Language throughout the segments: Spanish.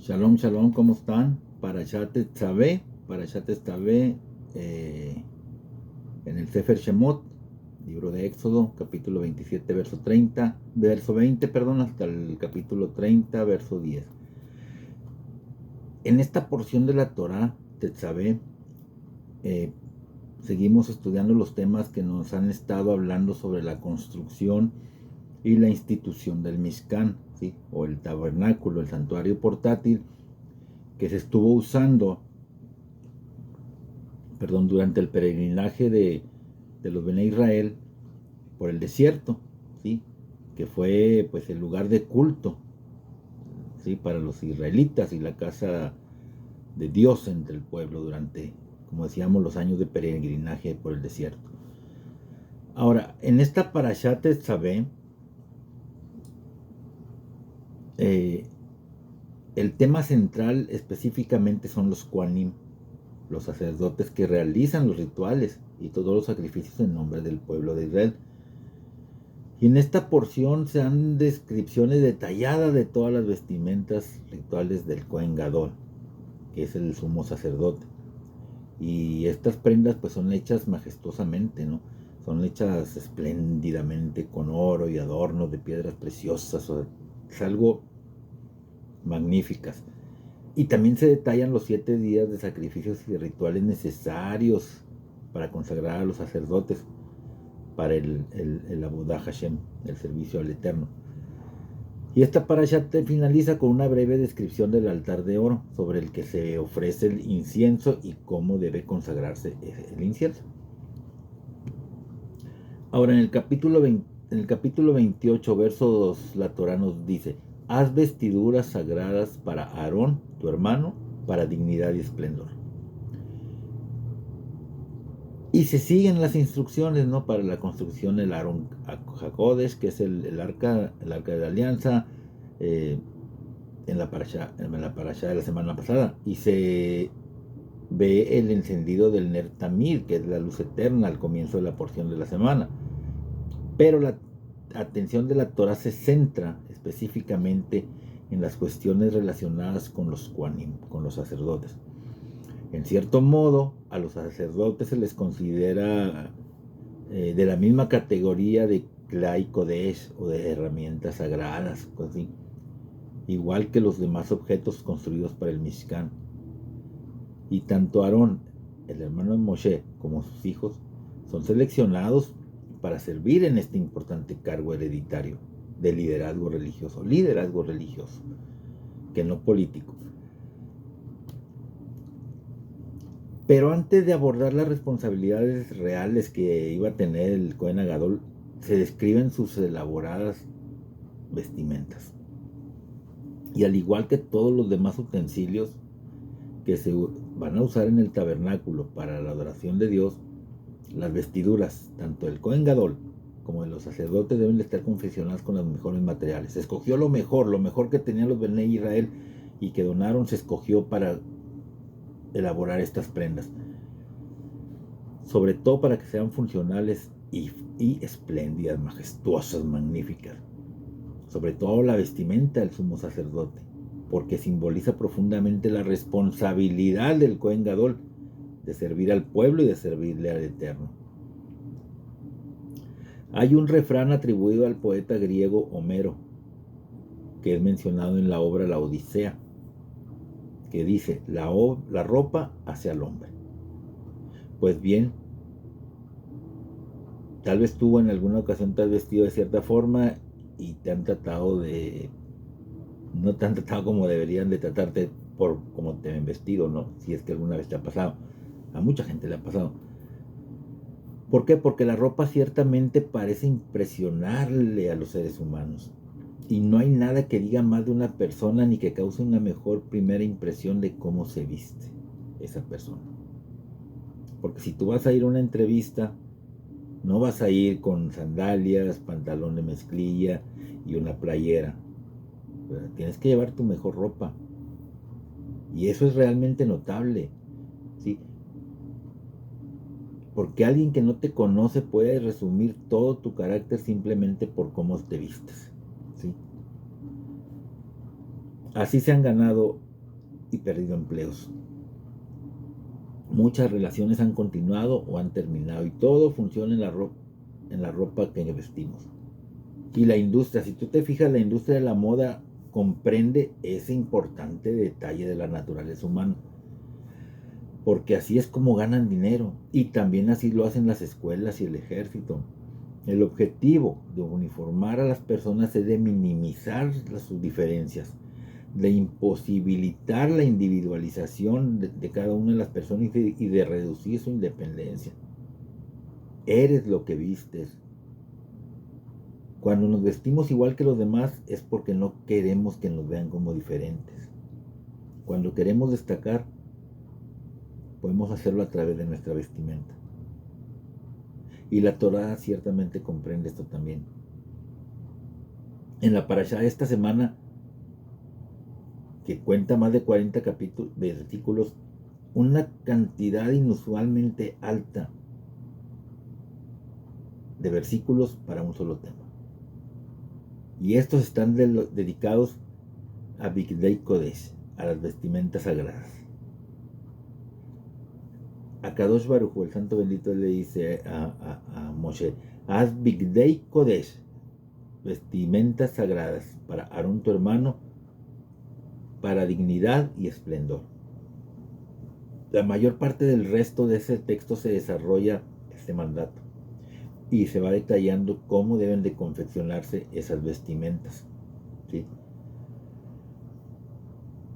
Shalom, shalom, ¿cómo están? Parashat Tetzaveh, en el Sefer Shemot, libro de Éxodo, capítulo 27, verso 20, hasta el capítulo 30, verso 10. En esta porción de la Torah, Tetzaveh, seguimos estudiando los temas que nos han estado hablando sobre la construcción y la institución del Mishkan, ¿sí? O el tabernáculo, el santuario portátil, que se estuvo usando durante el peregrinaje de los Bene Israel por el desierto, ¿sí? Que fue pues el lugar de culto, ¿sí? Para los israelitas y la casa de Dios entre el pueblo durante, como decíamos, los años de peregrinaje por el desierto. Ahora, en esta Parashat Tetzaveh, el tema central específicamente son los Kohanim, los sacerdotes que realizan los rituales y todos los sacrificios en nombre del pueblo de Israel. Y en esta porción se dan descripciones detalladas de todas las vestimentas rituales del Kohen Gadol, que es el sumo sacerdote. Y estas prendas pues son hechas majestuosamente, ¿no? Son hechas espléndidamente con oro y adornos de piedras preciosas. Es algo magníficas. Y también se detallan los 7 días de sacrificios y rituales necesarios para consagrar a los sacerdotes para el Avodah Hashem, el servicio al Eterno. Y esta parashat finaliza con una breve descripción del altar de oro sobre el que se ofrece el incienso y cómo debe consagrarse el incienso. Ahora en el capítulo 28, verso 2, la Torah nos dice: haz vestiduras sagradas para Aarón, tu hermano, para dignidad y esplendor. Y se siguen las instrucciones, ¿no? Para la construcción del Aarón HaKodesh, que es el arca de la alianza, en la parasha de la semana pasada. Y se ve el encendido del Ner Tamid, que es la luz eterna, al comienzo de la porción de la semana. Pero la atención de la Torah se centra específicamente en las cuestiones relacionadas con los Kohanim, con los sacerdotes. En cierto modo, a los sacerdotes se les considera de la misma categoría de Klai Kodesh o de herramientas sagradas, así, igual que los demás objetos construidos para el Mishkan. Y tanto Aarón, el hermano de Moshe, como sus hijos son seleccionados para servir en este importante cargo hereditario de liderazgo religioso, que no político. Pero antes de abordar las responsabilidades reales que iba a tener el Kohen Gadol, se describen sus elaboradas vestimentas. Y al igual que todos los demás utensilios que se van a usar en el tabernáculo para la adoración de Dios, las vestiduras, tanto del Kohen Gadol como de los sacerdotes, deben de estar confeccionadas con los mejores materiales. Se escogió lo mejor que tenían los Bnei Israel y que donaron, se escogió para elaborar estas prendas, sobre todo para que sean funcionales y espléndidas, majestuosas, magníficas. Sobre todo la vestimenta del sumo sacerdote, porque simboliza profundamente la responsabilidad del Kohen Gadol de servir al pueblo y de servirle al Eterno. Hay un refrán atribuido al poeta griego Homero, que es mencionado en la obra La Odisea, que dice: la ropa hace al hombre. Pues bien, tal vez tú en alguna ocasión te has vestido de cierta forma y te han tratado no te han tratado como deberían de tratarte por cómo te ven vestido, ¿no? Si es que alguna vez te ha pasado. A mucha gente le ha pasado. ¿Por qué? Porque la ropa ciertamente parece impresionarle a los seres humanos. Y no hay nada que diga más de una persona ni que cause una mejor primera impresión de cómo se viste esa persona. Porque si tú vas a ir a una entrevista, no vas a ir con sandalias, pantalón de mezclilla y una playera. Pero tienes que llevar tu mejor ropa. Y eso es realmente notable, ¿sí? Porque alguien que no te conoce puede resumir todo tu carácter simplemente por cómo te vistes, ¿sí? Así se han ganado y perdido empleos. Muchas relaciones han continuado o han terminado y todo funciona en la ropa que vestimos. Y la industria, si tú te fijas, la industria de la moda comprende ese importante detalle de la naturaleza humana, porque así es como ganan dinero y también así lo hacen las escuelas y el ejército. El objetivo de uniformar a las personas es de minimizar sus diferencias, de imposibilitar la individualización de cada una de las personas y de reducir su independencia. Eres lo que vistes. Cuando nos vestimos igual que los demás es porque no queremos que nos vean como diferentes. Cuando queremos destacar, podemos hacerlo a través de nuestra vestimenta. Y la Torá ciertamente comprende esto también. En la parashá de esta semana, que cuenta más de 40 versículos, una cantidad inusualmente alta de versículos para un solo tema. Y estos están dedicados a Bigdei Kodesh, a las vestimentas sagradas. A Kadosh Baruj Hu, el santo bendito, le dice a Moshe: haz Bigdei Kodesh, vestimentas sagradas, para Aarón tu hermano, para dignidad y esplendor. La mayor parte del resto de ese texto se desarrolla este mandato y se va detallando cómo deben de confeccionarse esas vestimentas, ¿sí?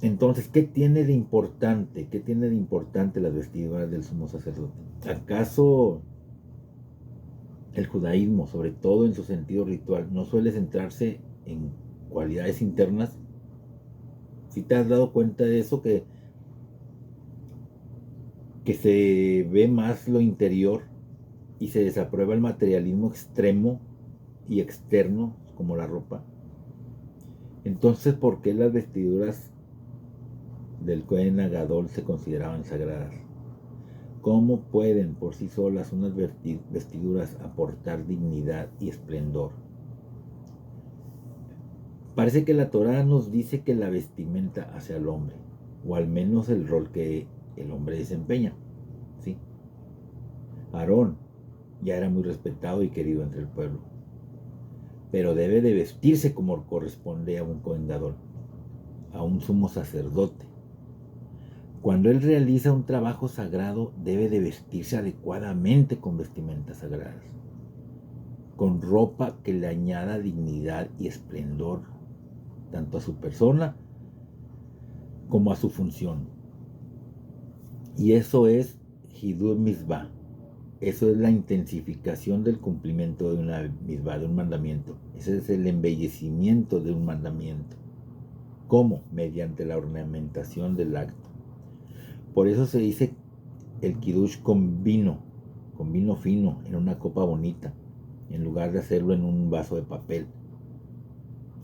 Entonces, ¿qué tiene de importante? ¿Qué tiene de importante las vestiduras del sumo sacerdote? ¿Acaso el judaísmo, sobre todo en su sentido ritual, no suele centrarse en cualidades internas? ¿Si te has dado cuenta de eso, que se ve más lo interior y se desaprueba el materialismo extremo y externo, como la ropa? Entonces, ¿por qué las vestiduras del Cohen Agadol se consideraban sagradas? ¿Cómo pueden por sí solas unas vestiduras aportar dignidad y esplendor? Parece que la Torá nos dice que la vestimenta hace al hombre, o al menos el rol que el hombre desempeña, ¿sí? Aarón ya era muy respetado y querido entre el pueblo, pero debe de vestirse como corresponde a un Cohen Gadol, a un sumo sacerdote. Cuando él realiza un trabajo sagrado, debe de vestirse adecuadamente con vestimentas sagradas, con ropa que le añada dignidad y esplendor, tanto a su persona como a su función. Y eso es Hidur Mitzvah. Eso es la intensificación del cumplimiento de una mitzvah, de un mandamiento. Ese es el embellecimiento de un mandamiento. ¿Cómo? Mediante la ornamentación del acto. Por eso se dice el kiddush con vino fino, en una copa bonita, en lugar de hacerlo en un vaso de papel.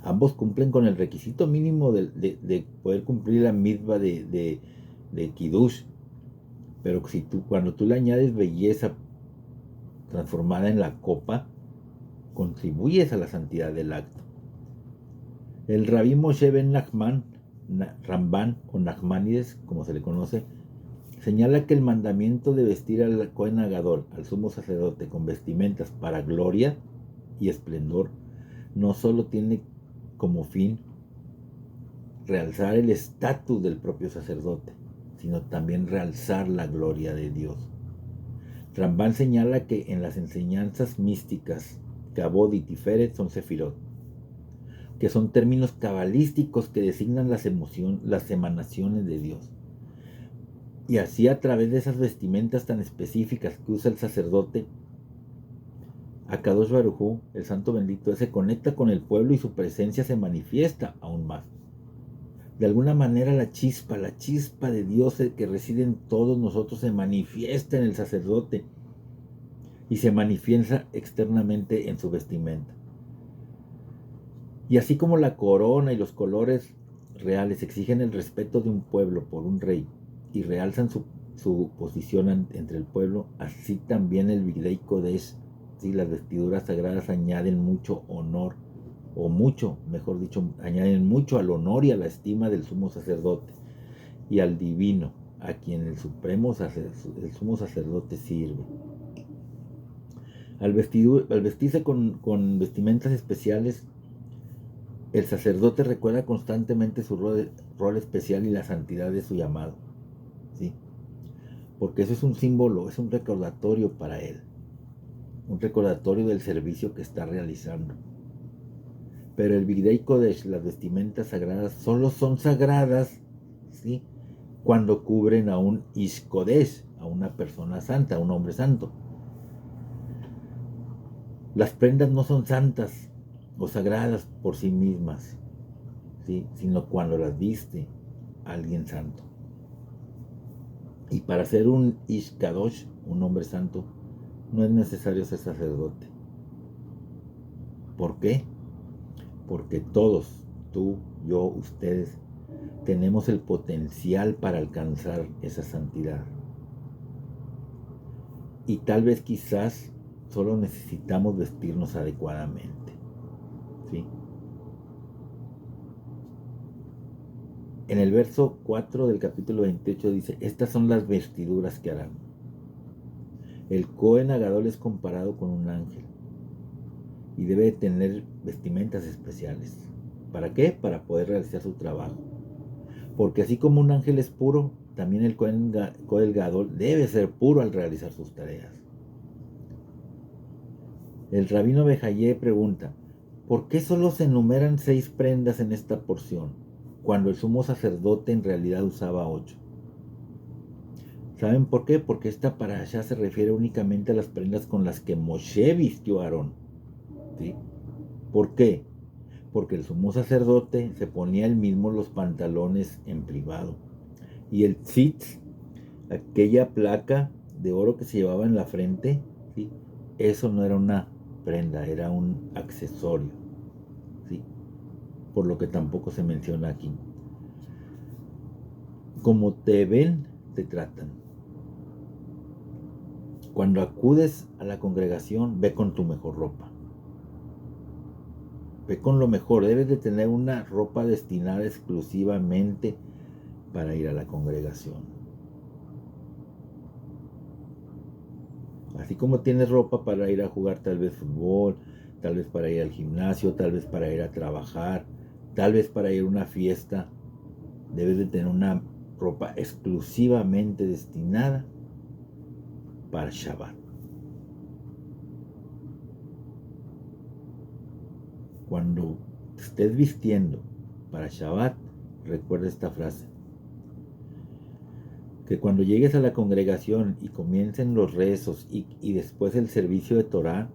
Ambos cumplen con el requisito mínimo de poder cumplir la mitzvah de kiddush, pero cuando tú le añades belleza transformada en la copa, contribuyes a la santidad del acto. El Rabí Moshe ben Nachman, Ramban o Nachmanides, como se le conoce, señala que el mandamiento de vestir al Cohen Agadol, al sumo sacerdote, con vestimentas para gloria y esplendor, no solo tiene como fin realzar el estatus del propio sacerdote, sino también realzar la gloria de Dios. Ramban señala que en las enseñanzas místicas, Kabod y Tiferet son sefirot, que son términos cabalísticos que designan las emanaciones de Dios. Y así, a través de esas vestimentas tan específicas que usa el sacerdote, Akadosh Baruj Hu, el santo bendito, se conecta con el pueblo y su presencia se manifiesta aún más. De alguna manera la chispa de Dios que reside en todos nosotros se manifiesta en el sacerdote y se manifiesta externamente en su vestimenta. Y así como la corona y los colores reales exigen el respeto de un pueblo por un rey y realzan su posición entre el pueblo, así también el Bigdei Kodesh, ¿sí? Las vestiduras sagradas añaden mucho honor, o mucho, mejor dicho, añaden mucho al honor y a la estima del sumo sacerdote. y al divino, a quien el sumo sacerdote sirve. Al vestirse con vestimentas especiales, el sacerdote recuerda constantemente su rol especial y la santidad de su llamado, ¿sí? Porque eso es un símbolo, es un recordatorio para él, un recordatorio del servicio que está realizando. Pero el Bigdei Kodesh, las vestimentas sagradas, solo son sagradas, ¿sí?, cuando cubren a un Ish Kodesh, a una persona santa, a un hombre santo. Las prendas no son santas o sagradas por sí mismas, ¿sí?, sino cuando las viste alguien santo. Y para ser un Ish Kadosh, un hombre santo, no es necesario ser sacerdote. ¿Por qué? Porque todos, tú, yo, ustedes, tenemos el potencial para alcanzar esa santidad. Y tal vez quizás solo necesitamos vestirnos adecuadamente, ¿sí? En el verso 4 del capítulo 28 dice, estas son las vestiduras que harán. El Cohen Agadol es comparado con un ángel y debe tener vestimentas especiales. ¿Para qué? Para poder realizar su trabajo. Porque así como un ángel es puro, también el Cohen Gadol debe ser puro al realizar sus tareas. El rabino Bejayé pregunta, ¿por qué solo se enumeran 6 prendas en esta porción, cuando el sumo sacerdote en realidad usaba 8? ¿Saben por qué? Porque esta parashá se refiere únicamente a las prendas con las que Moshe vistió a Aarón, ¿sí? ¿Por qué? Porque el sumo sacerdote se ponía él mismo los pantalones en privado. Y el tzitz, aquella placa de oro que se llevaba en la frente, ¿sí?, eso no era una prenda, era un accesorio, ¿sí?, por lo que tampoco se menciona aquí. Como te ven, te tratan. Cuando acudes a la congregación, ve con tu mejor ropa. Ve con lo mejor. Debes de tener una ropa destinada exclusivamente para ir a la congregación. Así como tienes ropa para ir a jugar tal vez fútbol, tal vez para ir al gimnasio, tal vez para ir a trabajar, tal vez para ir a una fiesta, debes de tener una ropa exclusivamente destinada para Shabbat. Cuando te estés vistiendo para Shabbat, recuerda esta frase. Que cuando llegues a la congregación y comiencen los rezos y después el servicio de Torah,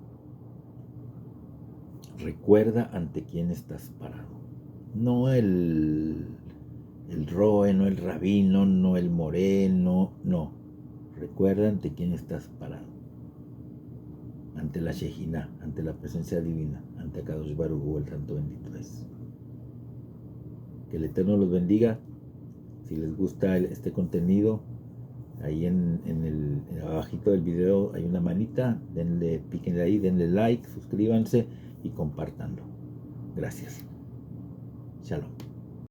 recuerda ante quién estás parado. No el roe, no el rabino, no el moreno, no. Recuerda ante quién estás parado. Ante la Shejinah, ante la presencia divina, ante Akadosh Baruj Hu, el Santo Bendito es. Que el Eterno los bendiga. Si les gusta este contenido, ahí en abajito del video hay una manita, píquenle ahí, denle like, suscríbanse y compártanlo. Gracias. Shalom.